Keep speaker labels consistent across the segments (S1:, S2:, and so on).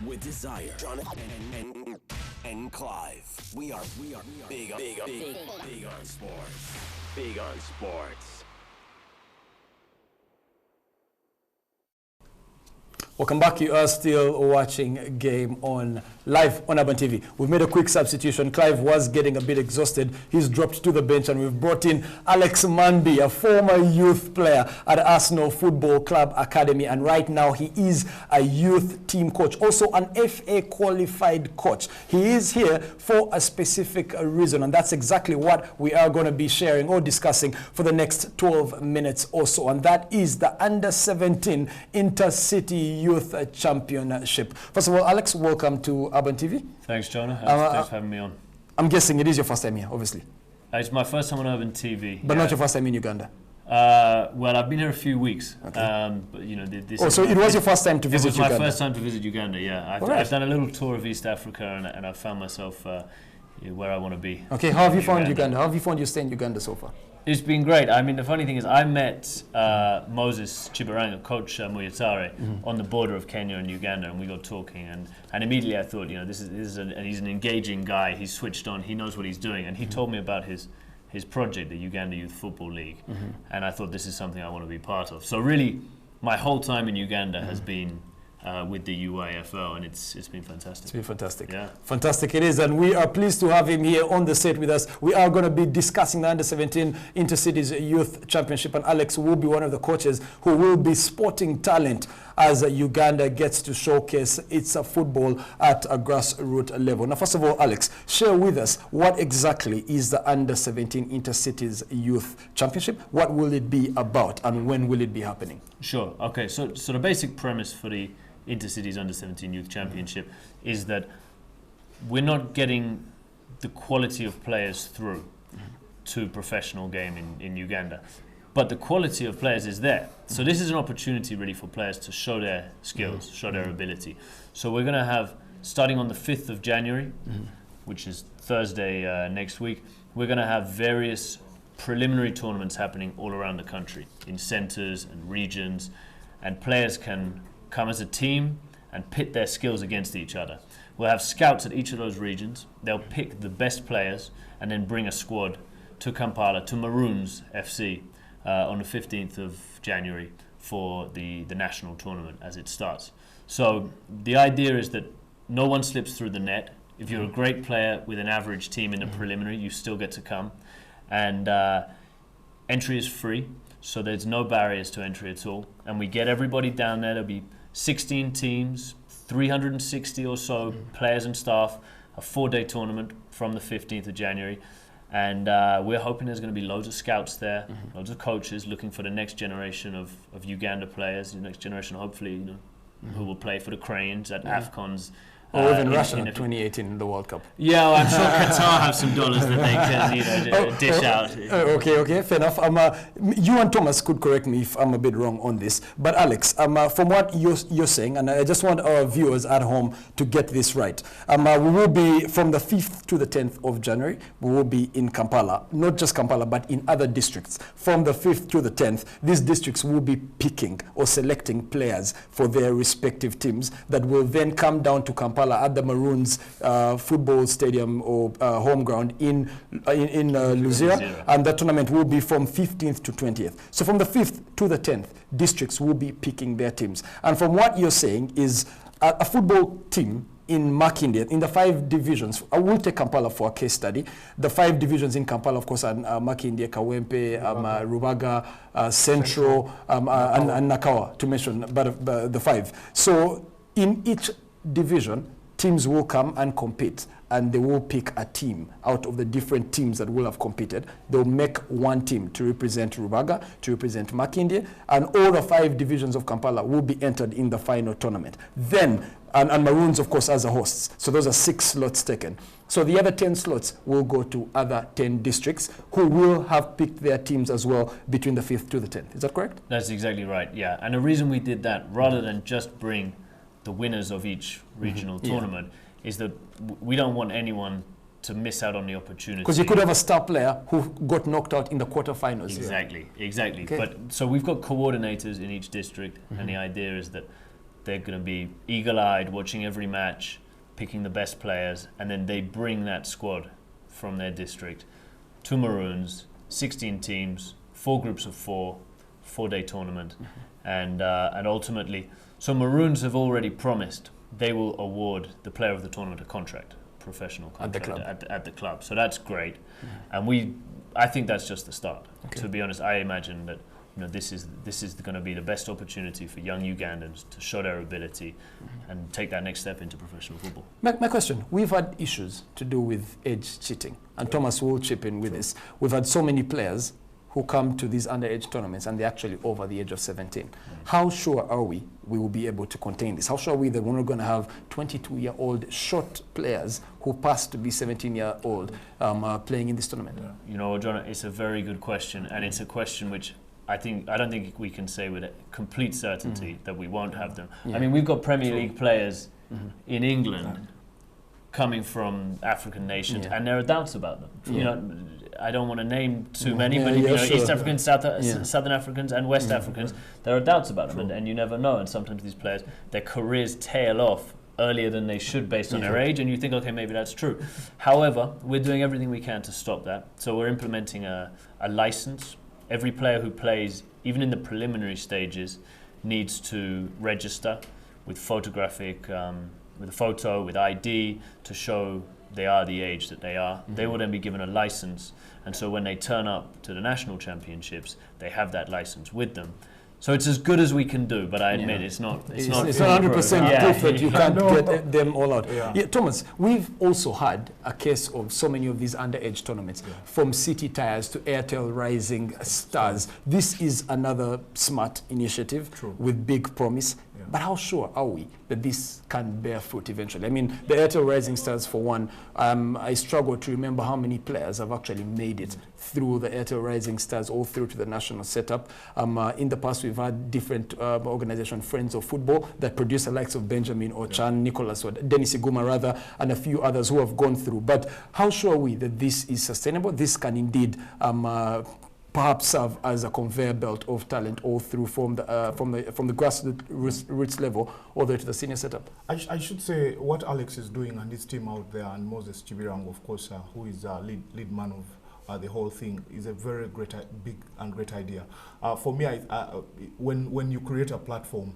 S1: with desire. Jonathan and Clive. We are big on sports. Big on sports.
S2: Welcome back. You are still watching Game On live on Urban TV. We've made a quick substitution. Clive was getting a bit exhausted. He's dropped to the bench, and we've brought in Alex Manby, a former youth player at Arsenal Football Club Academy, and right now he is a youth team coach, also an FA qualified coach. He is here for a specific reason, and that's exactly what we are going to be sharing or discussing for the next 12 minutes or so, and that is the Under-17 Intercity Youth Championship. First of all, Alex, welcome to Urban TV.
S3: Thanks, Jonah. Thanks for having me on.
S2: I'm guessing it is your first time here, obviously.
S3: It's my first time on Urban TV.
S2: But not your first time in Uganda?
S3: Well, I've been here a few weeks. Okay. But, you know,
S2: so it was your first time to visit Uganda?
S3: It was my first time to visit Uganda, yeah. I've done a little tour of East Africa, and I've found myself where I want to be.
S2: Okay, how have you found Uganda? How have you found your stay in Uganda so far?
S3: It's been great. I mean, the funny thing is, I met Moses Chibaranga, coach Muyatare, on the border of Kenya and Uganda, and we got talking. And immediately I thought, you know, he's an engaging guy. He's switched on. He knows what he's doing. And he told me about his project, the Uganda Youth Football League. And I thought, this is something I want to be part of. So really, my whole time in Uganda has been with the UIFL, and it's been fantastic.
S2: It's been fantastic.
S3: Yeah.
S2: Fantastic it is, and we are pleased to have him here on the set with us. We are going to be discussing the Under-17 Intercities Youth Championship, and Alex will be one of the coaches who will be spotting talent as Uganda gets to showcase its football at a grassroots level. Now, first of all, Alex, share with us what exactly is the Under-17 Intercities Youth Championship? What will it be about, and when will it be happening?
S3: Sure. Okay. So the basic premise for the Intercities Under-17 Youth Championship is that we're not getting the quality of players through to professional game in Uganda, but the quality of players is there. So this is an opportunity really for players to show their skills, show their ability. So we're going to have, starting on the 5th of January, which is Thursday next week, we're going to have various preliminary tournaments happening all around the country in centres and regions, and players can come as a team and pit their skills against each other. We'll have scouts at each of those regions. They'll pick the best players and then bring a squad to Kampala, to Maroons FC on the 15th of January for the national tournament as it starts. So the idea is that no one slips through the net. If you're a great player with an average team in the preliminary, you still get to come. And entry is free, so there's no barriers to entry at all. And we get everybody down there. There'll be 16 teams, 360 or so players and staff, a 4-day tournament from the 15th of January. And we're hoping there's going to be loads of scouts there, loads of coaches looking for the next generation of Uganda players, the next generation, hopefully, you know, who will play for the Cranes at AFCON's.
S2: Or even Russia in 2018 in the World Cup.
S3: Yeah, well, I'm sure Qatar have some dollars that they can dish out.
S2: Okay, fair enough. You and Thomas could correct me if I'm a bit wrong on this. But Alex, from what you're saying, and I just want our viewers at home to get this right, we will be from the 5th to the 10th of January, we will be in Kampala, not just Kampala, but in other districts. From the 5th to the 10th, these districts will be picking or selecting players for their respective teams that will then come down to Kampala at the Maroons football stadium or home ground in Luzira, and the tournament will be from 15th to 20th. So from the 5th to the 10th, districts will be picking their teams. And from what you're saying is a football team in Makindye, in the 5 divisions, I will take Kampala for a case study. The 5 divisions in Kampala, of course, are Makindye, Kawempe, Rubaga, Central, and Nakawa, to mention but the 5. So in each division, teams will come and compete, and they will pick a team out of the different teams that will have competed. They'll make one team to represent Rubaga, to represent Makindye, and all the 5 divisions of Kampala will be entered in the final tournament. Then, and Maroons, of course, as a hosts. So those are 6 slots taken. So the other 10 slots will go to other 10 districts who will have picked their teams as well between the 5th to the 10th. Is that correct?
S3: That's exactly right, yeah. And the reason we did that, rather than just bring the winners of each regional tournament, is that we don't want anyone to miss out on the opportunity.
S2: Because you could have a star player who got knocked out in the quarterfinals.
S3: Exactly.
S2: Okay.
S3: But so we've got coordinators in each district, and the idea is that they're going to be eagle-eyed, watching every match, picking the best players, and then they bring that squad from their district to Maroons, 16 teams, 4 groups of 4, 4-day tournament, and ultimately, so Maroons have already promised they will award the player of the tournament a contract, professional contract at the club. So that's great, and I think that's just the start. Okay. To be honest, I imagine that this is going to be the best opportunity for young Ugandans to show their ability and take that next step into professional football.
S2: My question, we've had issues to do with age cheating, and Thomas will chip in with this. We've had so many players who come to these underage tournaments and they're actually over the age of 17. How sure are we will be able to contain this? How sure are we that we're not going to have 22-year-old short players who pass to be 17-year-old playing in this tournament?
S3: Yeah. John, it's a very good question, and it's a question which I don't think we can say with complete certainty that we won't have them. Yeah. I mean, we've got Premier League players in England coming from African nations, and there are doubts about them. I don't want to name too many, but East Africans, Southern Africans, and West Africans, there are doubts about them, and you never know. And sometimes these players, their careers tail off earlier than they should based on their age, and you think, okay, maybe that's true. However, we're doing everything we can to stop that. So we're implementing a license. Every player who plays, even in the preliminary stages, needs to register with photographic, with a photo, with ID, to show they are the age that they are. They will then be given a license, and so when they turn up to the national championships, they have that license with them. So it's as good as we can do, but I admit it's not. It's not
S2: 100% proof that you can't get them all out. Thomas, we've also had a case of so many of these underage tournaments, from City Tires to Airtel Rising Stars. This is another smart initiative with big promise. But how sure are we that this can bear fruit eventually? I mean, the Airtel Rising Stars, for one, I struggle to remember how many players have actually made it through the Airtel Rising Stars, all through to the national setup. In the past, we've had different organizations, Friends of Football, that produce the likes of Benjamin Ochan, Nicholas, or Dennis Iguma, rather, and a few others who have gone through. But how sure are we that this is sustainable? This can indeed perhaps serve as a conveyor belt of talent all through from the grassroots level all the way to the senior setup?
S4: I should say what Alex is doing and his team out there, and Moses Chibirang, of course, who is lead man of the whole thing, is a very big and great idea. For me, when you create a platform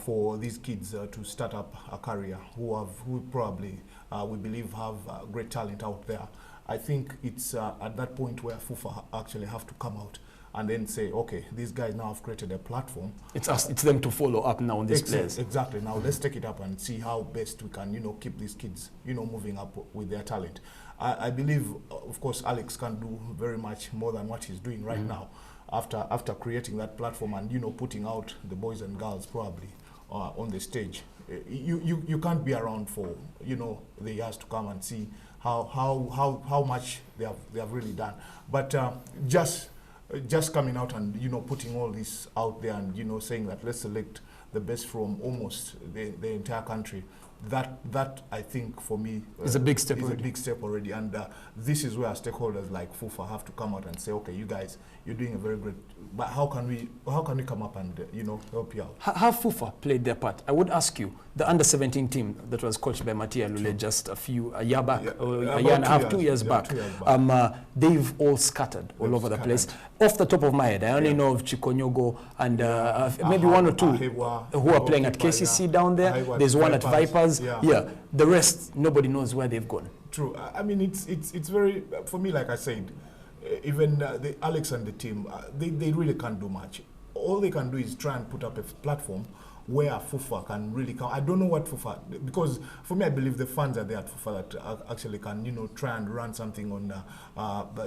S4: for these kids to start up a career, who probably we believe have great talent out there, I think it's at that point where FUFA actually have to come out and then say, okay, these guys now have created a platform.
S2: It's them to follow up now on these players.
S4: Exactly. Now let's take it up and see how best we can, keep these kids, moving up with their talent. I believe, of course, Alex can do very much more than what he's doing right now after creating that platform and, putting out the boys and girls probably on the stage. You can't be around for, the years to come and see how much they have really done, but just coming out and putting all this out there and saying that let's select the best from almost the entire country, that I think for me
S2: is a big step
S4: already, and this is where stakeholders like FUFA have to come out and say, okay, you guys, you're doing a very great, but how can we come up and help you out?
S2: Have FUFA played their part? I would ask you, the under-17 team that was coached by Matia Lule just a year back, a year and a half, 2 years back, they've all scattered all over the place. Off the top of my head, I only know of Chikonyogo and maybe one or two who are playing at KCC down there. There's one at Vipers. The rest, nobody knows where they've gone.
S4: True. I mean, it's very, for me, like I said, even the Alex and the team, they really can't do much. All they can do is try and put up a platform where FUFA can really come. I don't know what FUFA, because for me, I believe the funds are there at FUFA that actually can, try and run something on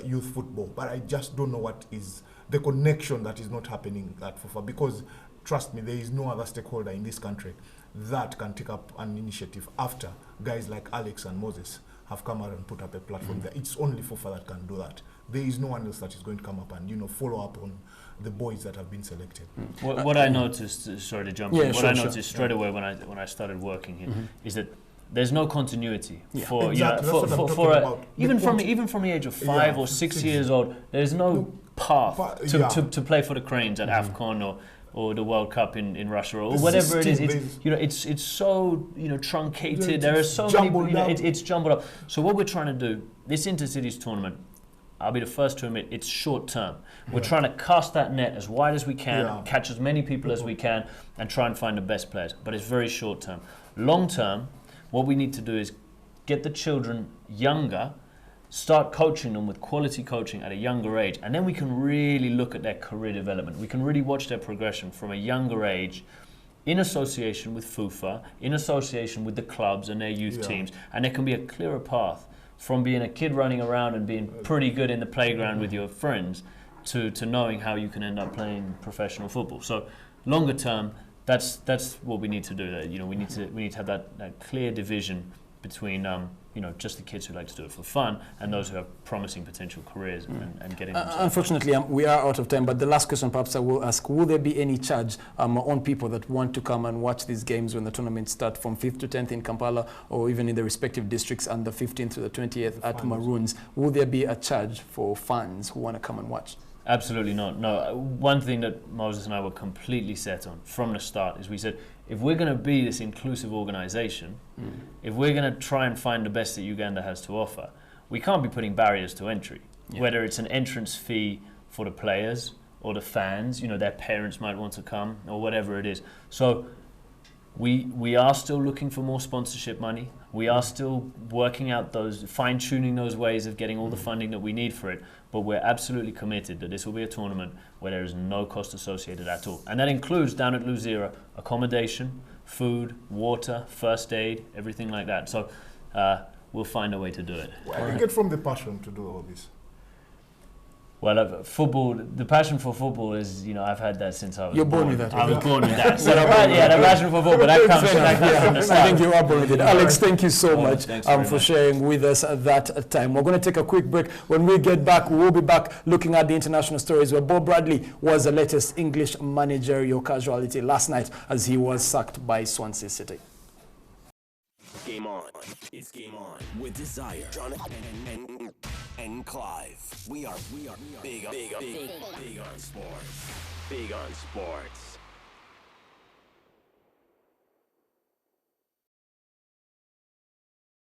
S4: youth football. But I just don't know what is the connection that is not happening at FUFA, because trust me, there is no other stakeholder in this country that can take up an initiative after guys like Alex and Moses have come out and put up a platform there. It's only FUFA that can do that. There is no one else that is going to come up and follow up on the boys that have been selected.
S3: What I noticed, sorry to jump in, what I noticed straight away when I started working here is that there's no continuity for even from the age of 5 or 6 years old. There's no path to play for the Cranes at AFCON or or the World Cup in Russia or
S4: The
S3: whatever it is.
S4: 16
S3: It's, you know, it's so, you know, truncated.
S4: Yeah,
S3: There are
S4: it's
S3: so many,
S4: jumbled
S3: you know,
S4: up.
S3: it's jumbled up. So what we're trying to do, this Intercities tournament, I'll be the first to admit, it's short term. We're trying to cast that net as wide as we can,
S4: Yeah.
S3: catch as many people as we can, and try and find the best players. But it's very short term. Long term, what we need to do is get the children younger, start coaching them with quality coaching at a younger age, and then we can really look at their career development. We can really watch their progression from a younger age in association with FUFA, in association with the clubs and their youth teams, and there can be a clearer path from being a kid running around and being pretty good in the playground with your friends to knowing how you can end up playing professional football. So longer term, that's what we need to do. You know, we need to have that clear division between you know, just the kids who like to do it for fun and those who have promising potential careers and getting themselves.
S2: Unfortunately, we are out of time, but the last question perhaps I will ask, will there be any charge on people that want to come and watch these games when the tournament starts from 5th to 10th in Kampala or even in the respective districts and the 15th to the 20th at Maroons? Will there be a charge for fans who want to come and watch?
S3: Absolutely not. No, one thing that Moses and I were completely set on from the start is we said, if we're going to be this inclusive organisation, if we're going to try and find the best that Uganda has to offer, we can't be putting barriers to entry, whether it's an entrance fee for the players or the fans, you know, their parents might want to come or whatever it is. So we are still looking for more sponsorship money. We are still working out those, fine-tuning those ways of getting all the funding that we need for it. But we're absolutely committed that this will be a tournament where there is no cost associated at all. And that includes, down at Luzira, accommodation, food, water, first aid, everything like that. So we'll find a way to do it.
S4: Where do you get from the passion to do all this?
S3: Well, football, the passion for football is, you know, I've had that since I was
S2: You're born with that.
S3: I was born with that. So the passion for football, that comes from the
S2: I
S3: start.
S2: think you are born with it. Alex, thank you so much
S3: Thanks very
S2: for
S3: much.
S2: sharing with us at that time. We're going to take a quick break. When we get back, we'll be back looking at the international stories where Bob Bradley was the latest English managerial casualty last night as he was sacked by Swansea City.
S1: Game on. It's game on with Desire, Jonathan, and Clive. We are big on sports. Big on sports.